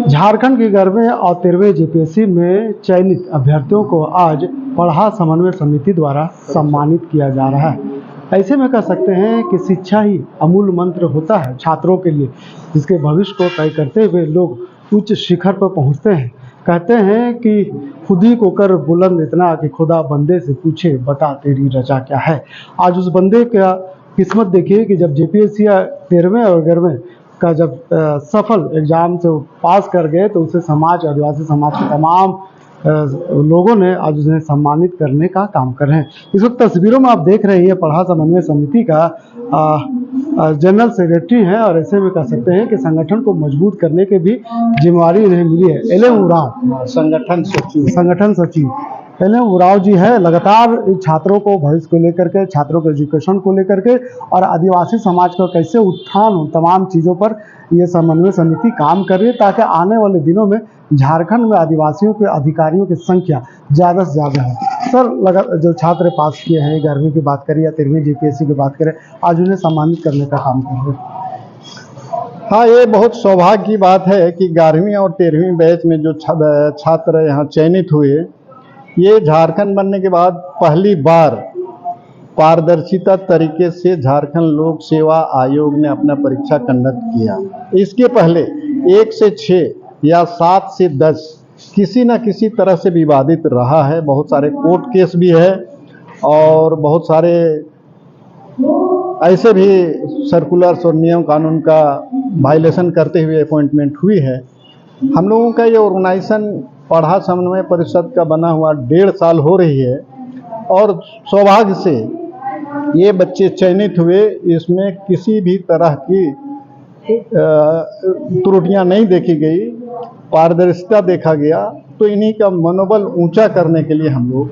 झारखंड के 11वें और 13वें जेपीएससी में चयनित अभ्यर्थियों को आज पढ़ा समन्वय समिति द्वारा सम्मानित किया जा रहा है। ऐसे में कह सकते हैं कि शिक्षा ही अमूल मंत्र होता है छात्रों के लिए, जिसके भविष्य को तय करते हुए लोग उच्च शिखर पर पहुंचते हैं। कहते हैं कि खुद ही को कर बुलंद इतना कि खुदा बंदे से पूछे बता तेरी रजा क्या है। आज उस बंदे का किस्मत देखिए कि जब जेपीएससी 13वें और 11वें का जब सफल एग्ज़ाम से पास कर गए तो उसे समाज, आदिवासी समाज के तमाम लोगों ने आज उन्हें सम्मानित करने का काम कर रहे हैं। इस वक्त तस्वीरों में आप देख रहे हैं पढ़ा समन्वय समिति का जनरल सेक्रेटरी हैं और ऐसे में कह सकते हैं कि संगठन को मजबूत करने की भी जिम्मेवारी इन्हें मिली है। एलएम उरांव संगठन सचिव एलएम उरांव जी है। लगातार छात्रों को भविष्य को लेकर के, छात्रों के एजुकेशन को लेकर के और आदिवासी समाज का कैसे उत्थान हो, तमाम चीज़ों पर ये समन्वय समिति काम कर रही है ताकि आने वाले दिनों में झारखंड में आदिवासियों के अधिकारियों की संख्या ज़्यादा से ज़्यादा है। सर, जो छात्र पास किए हैं, 11वीं की बात करें या 13वीं जेपीएससी की बात करें, आज उन्हें सम्मानित करने का काम कर रहे हैं। हाँ, ये बहुत सौभाग्य की बात है कि 11वीं और 13वीं बैच में जो छात्र यहाँ चयनित हुए, ये झारखंड बनने के बाद पहली बार पारदर्शिता तरीके से झारखंड लोक सेवा आयोग ने अपना परीक्षा कंडक्ट किया। इसके पहले 1 से 6 या 7 से 10 किसी न किसी तरह से विवादित रहा है। बहुत सारे कोर्ट केस भी है और बहुत सारे ऐसे भी सर्कुलर्स और नियम कानून का वायलेशन करते हुए अपॉइंटमेंट हुई है। हम लोगों का ये ऑर्गेनाइजेशन पढ़ा समन्वय परिषद का बना हुआ 1.5 साल हो रही है और सौभाग्य से ये बच्चे चयनित हुए। इसमें किसी भी तरह की त्रुटियां नहीं देखी गई, पारदर्शिता देखा गया। तो इन्हीं का मनोबल ऊंचा करने के लिए हम लोग,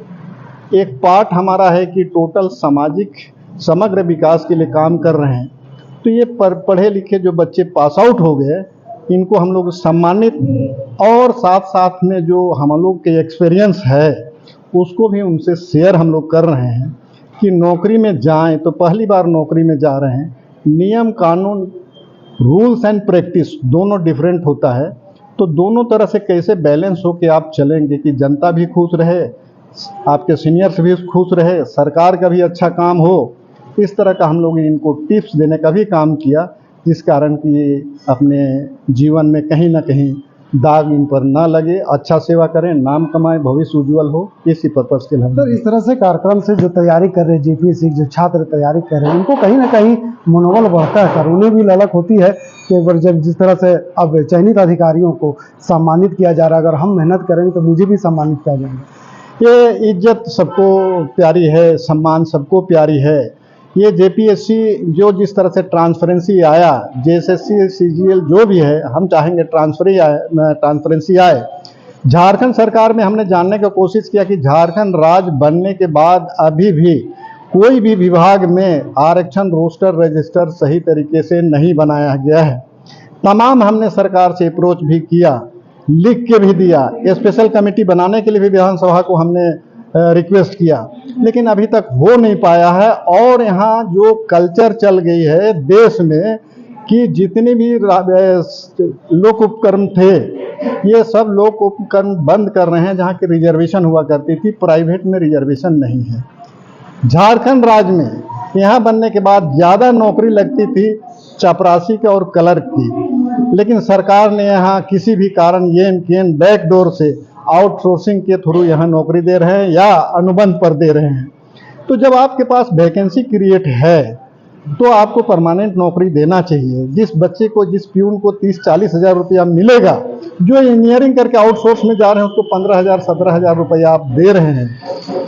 एक पार्ट हमारा है कि टोटल सामाजिक समग्र विकास के लिए काम कर रहे हैं। तो ये पढ़े लिखे जो बच्चे पास आउट हो गए, इनको हम लोग सम्मानित और साथ साथ में जो हम लोग के एक्सपीरियंस है उसको भी उनसे शेयर हम लोग कर रहे हैं कि नौकरी में जाएं तो पहली बार नौकरी में जा रहे हैं, नियम कानून, रूल्स एंड प्रैक्टिस दोनों डिफरेंट होता है। तो दोनों तरह से कैसे बैलेंस हो के आप चलेंगे कि जनता भी खुश रहे, आपके सीनियर्स भी खुश रहे, सरकार का भी अच्छा काम हो। इस तरह का हम लोग इनको टिप्स देने का भी काम किया, जिस कारण कि ये अपने जीवन में कहीं ना कहीं दाग इन पर ना लगे, अच्छा सेवा करें, नाम कमाएं, भविष्य उज्जवल हो। इसी पर्पज़ के लिए सर, इस तरह से कार्यक्रम से जो तैयारी कर रहे हैं जेपीएससी, जो छात्र तैयारी कर रहे हैं, उनको कहीं ना कहीं मनोबल बढ़ता है सर। उन्हें भी ललक होती है कि एक बार जब जिस तरह से अब चयनित अधिकारियों को सम्मानित किया जा रहा है, अगर हम मेहनत करेंगे तो मुझे भी सम्मानित किया जाएगा। ये इज्जत सबको प्यारी है, सम्मान सबको प्यारी है। ये जेपीएससी जो जिस तरह से ट्रांसपेरेंसी आया, जेएसएससी सीजीएल जो भी है, हम चाहेंगे ट्रांसपेरेंसी आए। झारखंड सरकार में हमने जानने की कोशिश किया कि झारखंड राज्य बनने के बाद अभी भी कोई भी विभाग में आरक्षण रोस्टर रजिस्टर सही तरीके से नहीं बनाया गया है। तमाम हमने सरकार से अप्रोच भी किया, लिख के भी दिया, स्पेशल कमेटी बनाने के लिए भी विधानसभा को हमने रिक्वेस्ट किया, लेकिन अभी तक हो नहीं पाया है। और यहाँ जो कल्चर चल गई है देश में कि जितने भी लोक उपक्रम थे, ये सब लोक उपक्रम बंद कर रहे हैं। जहाँ की रिजर्वेशन हुआ करती थी, प्राइवेट में रिजर्वेशन नहीं है। झारखंड राज्य में यहाँ बनने के बाद ज़्यादा नौकरी लगती थी चपरासी के और क्लर्क की, लेकिन सरकार ने यहाँ किसी भी कारण ये बैकडोर से आउटसोर्सिंग के थ्रू यहाँ नौकरी दे रहे हैं या अनुबंध पर दे रहे हैं। तो जब आपके पास वैकेंसी क्रिएट है तो आपको परमानेंट नौकरी देना चाहिए। जिस बच्चे को, जिस प्यून को 30-40 हज़ार रुपया मिलेगा, जो इंजीनियरिंग करके आउटसोर्स में जा रहे हैं उसको 15,000-17,000 रुपया आप दे रहे हैं,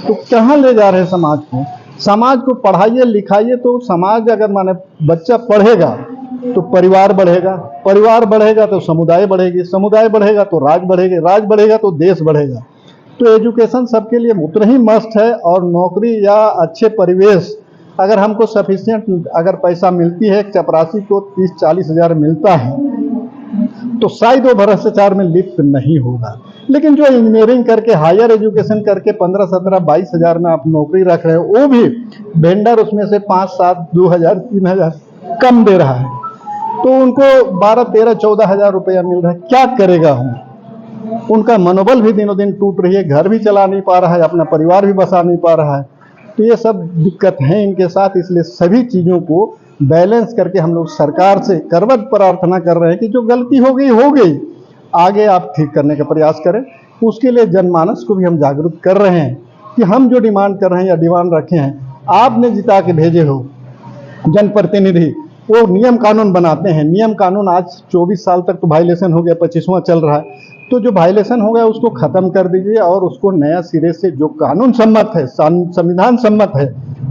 तो कहाँ ले जा रहे हैं समाज को? समाज को पढ़ाइए लिखाइए तो समाज, अगर माने बच्चा पढ़ेगा तो परिवार बढ़ेगा, परिवार बढ़ेगा तो समुदाय बढ़ेगी, समुदाय बढ़ेगा तो राज्य बढ़ेगी, राज्य बढ़ेगा तो देश बढ़ेगा। तो एजुकेशन सबके लिए उतना ही मस्ट है। और नौकरी या अच्छे परिवेश, अगर हमको सफिशिएंट अगर पैसा मिलती है, चपरासी को 30-40 हज़ार मिलता है, तो शायद वो भ्रष्टाचार में लिप्त नहीं होगा। लेकिन जो इंजीनियरिंग करके, हायर एजुकेशन करके 15-17-22 हज़ार में आप नौकरी रख रहे हो, वो भी वेंडर उसमें से 5-7, 2,000, 3,000 कम दे रहा है। तो उनको 12-13-14 हज़ार रुपया मिल रहा है, क्या करेगा हम? उनका मनोबल भी दिनों दिन टूट रही है, घर भी चला नहीं पा रहा है, अपना परिवार भी बसा नहीं पा रहा है। तो ये सब दिक्कत है इनके साथ, इसलिए सभी चीज़ों को बैलेंस करके हम लोग सरकार से करबद्ध प्रार्थना कर रहे हैं कि जो गलती हो गई, आगे आप ठीक करने का प्रयास करें। उसके लिए जनमानस को भी हम जागरूक कर रहे हैं कि हम जो डिमांड कर रहे हैं या डिमांड रखे हैं, आपने जिता के भेजे हो जनप्रतिनिधि, वो नियम कानून बनाते हैं। नियम कानून आज 24 साल तक तो वायलेशन हो गया, 25वां चल रहा है। तो जो वायलेशन हो गया उसको ख़त्म कर दीजिए और उसको नया सिरे से जो कानून सम्मत है, संविधान सम्मत है,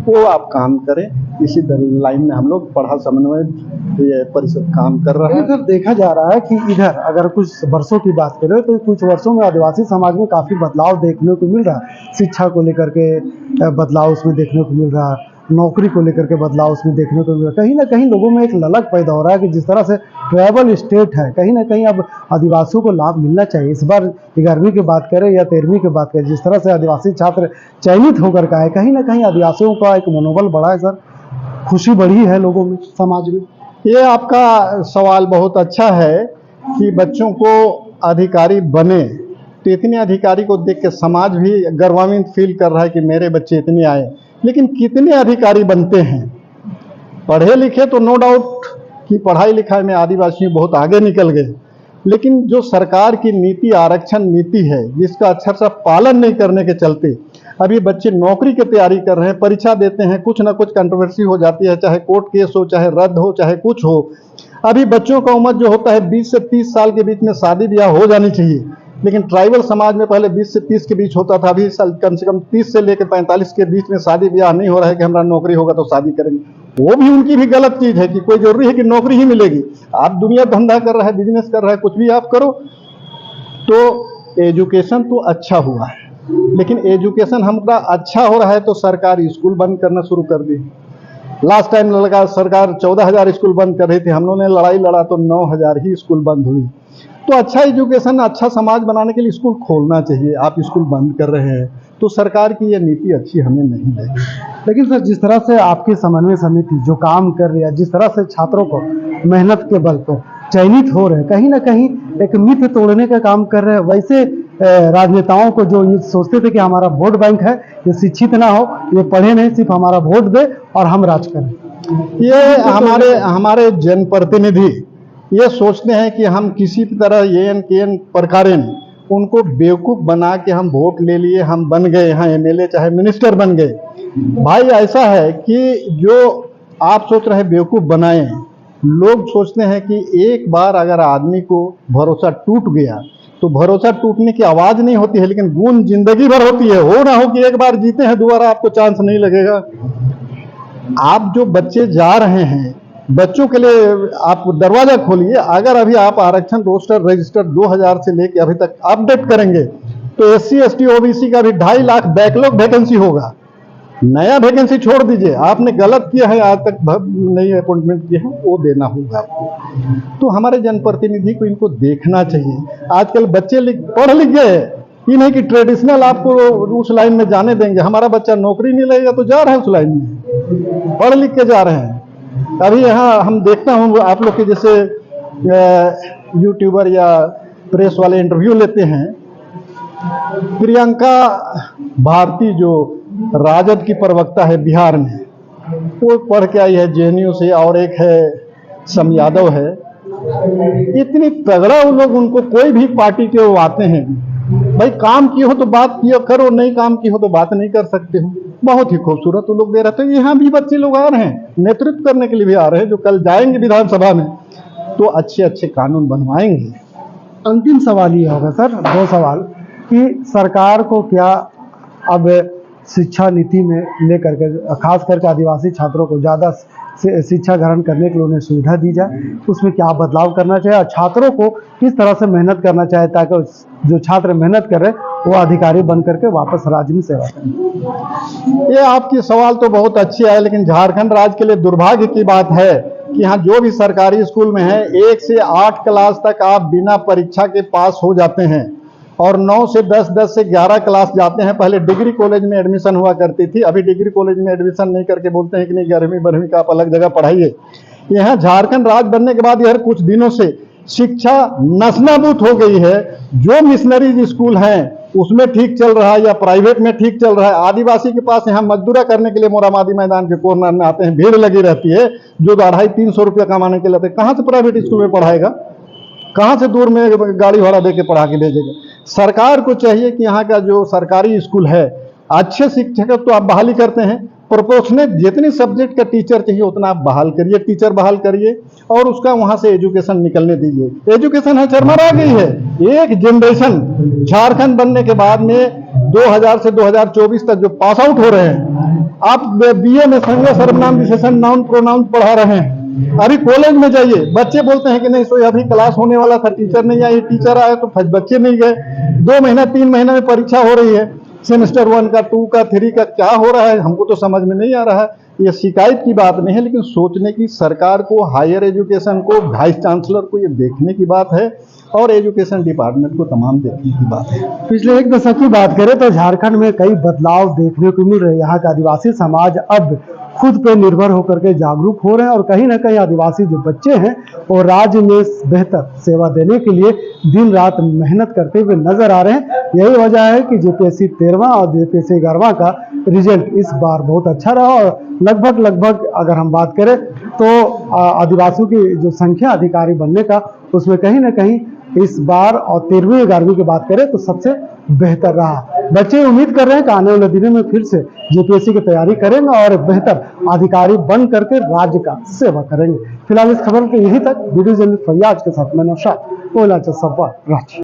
वो आप काम करें। इसी लाइन में हम लोग पढ़ा समन्वय परिषद काम कर रहा है। इधर देखा जा रहा है कि इधर अगर कुछ वर्षों की बात करें तो कुछ वर्षों में आदिवासी समाज में काफ़ी बदलाव देखने को मिल रहा है। शिक्षा को लेकर के बदलाव उसमें देखने को मिल रहा है, नौकरी को लेकर के बदलाव उसमें देखने को मिल रहा है। कहीं ना कहीं लोगों में एक ललक पैदा हो रहा है कि जिस तरह से ट्राइबल स्टेट है, कहीं ना कहीं अब आदिवासियों को लाभ मिलना चाहिए। इस बार 11वीं की बात करें या 13वीं की बात करें, जिस तरह से आदिवासी छात्र चयनित होकर का है, कहीं ना कहीं आदिवासियों का एक मनोबल बढ़ा है सर, खुशी बढ़ी है लोगों में, समाज में। ये आपका सवाल बहुत अच्छा है कि बच्चों को अधिकारी बने, तो इतने अधिकारी को देख के समाज भी गर्वान्वित फील कर रहा है कि मेरे बच्चे इतने आए। लेकिन कितने अधिकारी बनते हैं? पढ़े लिखे तो नो डाउट कि पढ़ाई लिखाई में आदिवासी बहुत आगे निकल गए, लेकिन जो सरकार की नीति, आरक्षण नीति है, जिसका अच्छा सा पालन नहीं करने के चलते अभी बच्चे नौकरी की तैयारी कर रहे हैं, परीक्षा देते हैं, कुछ ना कुछ कंट्रोवर्सी हो जाती है, चाहे कोर्ट केस हो, चाहे रद्द हो, चाहे कुछ हो। अभी बच्चों का उम्र जो होता है 20 से 30 साल के बीच में शादी ब्याह हो जानी चाहिए, लेकिन ट्राइबल समाज में पहले 20 से 30 के बीच होता था, अभी कम से कम 30 से लेकर 45 के बीच में शादी ब्याह नहीं हो रहा है कि हमारा नौकरी होगा तो शादी करेंगे। वो भी उनकी भी गलत चीज़ है कि कोई जरूरी है कि नौकरी ही मिलेगी। आप दुनिया धंधा कर रहा है, बिजनेस कर रहा है, कुछ भी आप करो। तो एजुकेशन तो अच्छा हुआ है, लेकिन एजुकेशन हमारा अच्छा हो रहा है तो सरकार स्कूल बंद करना शुरू कर दी। लास्ट टाइम लगा सरकार 14,000 स्कूल बंद कर रही थी, हम लोगों ने लड़ाई लड़ा तो 9,000 ही स्कूल बंद हुई। तो अच्छा एजुकेशन, अच्छा समाज बनाने के लिए स्कूल खोलना चाहिए, आप स्कूल बंद कर रहे हैं, तो सरकार की ये नीति अच्छी हमें नहीं लगी। लेकिन सर, जिस तरह से आपकी समन्वय समिति जो काम कर रही है, जिस तरह से छात्रों को मेहनत के बल पर चयनित हो रहे हैं, कहीं ना कहीं एक मिथ तोड़ने का काम कर रहे हैं। वैसे राजनेताओं को जो ये सोचते थे कि हमारा वोट बैंक है, ये शिक्षित ना हो, ये पढ़े नहीं, सिर्फ हमारा वोट दे और हम राज करें, ये हमारे जनप्रतिनिधि ये सोचते हैं कि हम किसी भी तरह एन के एन प्रकारेण उनको बेवकूफ़ बना के हम वोट ले लिए, हम बन गए यहाँ एमएलए चाहे मिनिस्टर बन गए। भाई ऐसा है कि जो आप सोच रहे हैं बेवकूफ़ बनाए, लोग सोचते हैं कि एक बार अगर आदमी को भरोसा टूट गया तो भरोसा टूटने की आवाज़ नहीं होती है, लेकिन गूंज जिंदगी भर होती है। हो ना हो कि एक बार जीते हैं, दोबारा आपको चांस नहीं लगेगा। आप जो बच्चे जा रहे हैं, बच्चों के लिए आप दरवाज़ा खोलिए। अगर अभी आप आरक्षण रोस्टर रजिस्टर 2000 से लेके अभी तक अपडेट करेंगे तो SC ST OBC का भी 2.5 लाख बैकलॉग वैकेंसी होगा। नया वैकेंसी छोड़ दीजिए, आपने गलत किया है, आज तक नई अपॉइंटमेंट की है, वो देना होगा आपको। तो हमारे जनप्रतिनिधि को इनको देखना चाहिए। आजकल बच्चे पढ़ लिख गए, ये नहीं कि ट्रेडिशनल आपको उस लाइन में जाने देंगे। हमारा बच्चा नौकरी नहीं लगेगा तो जा रहा है उस लाइन में, पढ़ लिख के जा रहे हैं। अभी यहाँ हम देखता हूँ आप लोग के जैसे यूट्यूबर या प्रेस वाले इंटरव्यू लेते हैं। प्रियंका भारती जो राजद की प्रवक्ता है बिहार में, वो पढ़ के आई है JNU से, और एक है सम यादव है। इतनी तगड़ा वो लोग, उनको कोई भी पार्टी के वो आते हैं, भाई काम किए हो तो बात किया करो, नहीं काम की हो तो बात नहीं कर सकते हो। बहुत ही खूबसूरत वो लोग दे रहे थे। यहाँ भी बच्चे लोग आ रहे हैं, नेतृत्व करने के लिए भी आ रहे हैं, जो कल जाएंगे विधानसभा में तो अच्छे अच्छे कानून बनवाएंगे। अंतिम सवाल ये होगा सर, 2 सवाल, कि सरकार को क्या अब शिक्षा नीति में लेकर के खास करके आदिवासी छात्रों को ज़्यादा शिक्षा ग्रहण करने के लिए उन्हें सुविधा दी जाए, उसमें क्या बदलाव करना चाहिए, और छात्रों को किस तरह से मेहनत करना चाहिए ताकि जो छात्र मेहनत कर रहे वो अधिकारी बन करके वापस राज्य में सेवा करें। ये आपकी सवाल तो बहुत अच्छी है, लेकिन झारखंड राज्य के लिए दुर्भाग्य की बात है कि यहाँ जो भी सरकारी स्कूल में है 1 से 8 क्लास तक आप बिना परीक्षा के पास हो जाते हैं, और 9 से 10, 10 से 11 क्लास जाते हैं। पहले डिग्री कॉलेज में एडमिशन हुआ करती थी, अभी डिग्री कॉलेज में एडमिशन नहीं करके बोलते हैं कि नहीं 11वीं 12वीं का आप अलग जगह पढ़ाइए। यहाँ झारखंड राज्य बनने के बाद यह कुछ दिनों से शिक्षा नस्नाबूद हो गई है। जो मिशनरीज स्कूल हैं उसमें ठीक चल रहा है या प्राइवेट में ठीक चल रहा है। आदिवासी के पास यहाँ मजदूरा करने के लिए मोराबादी मैदान के कॉर्नर में आते हैं, भीड़ लगी रहती है, जो 250-300 रुपया कमाने के लिए आते हैं। कहाँ से प्राइवेट स्कूल में पढ़ाएगा, कहाँ से दूर में गाड़ी भाड़ा दे के पढ़ा के भेजेगा। सरकार को चाहिए कि यहाँ का जो सरकारी स्कूल है अच्छे शिक्षक तो आप बहाली करते हैं, प्रोपोर्शनेट जितने सब्जेक्ट का टीचर चाहिए उतना आप बहाल करिए, टीचर बहाल करिए और उसका वहाँ से एजुकेशन निकलने दीजिए। एजुकेशन है चरमरा गई है। एक जनरेशन झारखंड बनने के बाद में 2000 से 2024 तक जो पास आउट हो रहे हैं, आप बीए में संज्ञा सर्वनाम विशेषण नाउन प्रोनाउन पढ़ा रहे हैं। अभी कॉलेज में जाइए, बच्चे बोलते हैं कि नहीं सो अभी क्लास होने वाला था, टीचर नहीं आए, टीचर आए तो बच्चे नहीं गए। 2 महीना 3 महीने में परीक्षा हो रही है, सेमेस्टर 1 का 2 का 3 का क्या हो रहा है हमको तो समझ में नहीं आ रहा है। ये शिकायत की बात नहीं है, लेकिन सोचने की सरकार को, हायर एजुकेशन को, वाइस चांसलर को ये देखने की बात है और एजुकेशन डिपार्टमेंट को तमाम देखने की बात है। पिछले 1 दशक की बात करें तो झारखंड में कई बदलाव देखने को मिल रहे हैं। यहाँ का आदिवासी समाज अब खुद पे निर्भर होकर के जागरूक हो रहे हैं और कहीं ना कहीं आदिवासी जो बच्चे हैं वो राज्य में बेहतर सेवा देने के लिए दिन रात मेहनत करते हुए नजर आ रहे हैं। यही वजह है कि जेपीएससी 13वां और जेपीएससी 11वां का रिजल्ट इस बार बहुत अच्छा रहा और लगभग अगर हम बात करें तो आदिवासियों की जो संख्या अधिकारी बनने का, उसमें कहीं ना कहीं इस बार और 13वीं 11वीं की बात करें तो सबसे बेहतर रहा। बच्चे उम्मीद कर रहे हैं कि आने वाले दिनों में फिर से जेपीएससी की तैयारी करेंगे और बेहतर अधिकारी बन करके राज्य का सेवा करेंगे। फिलहाल इस खबर के यहीं तक। वीडियो जर्नलिस्ट फैयाज के साथ मैं नौशाद, कोयला संवाद रांची।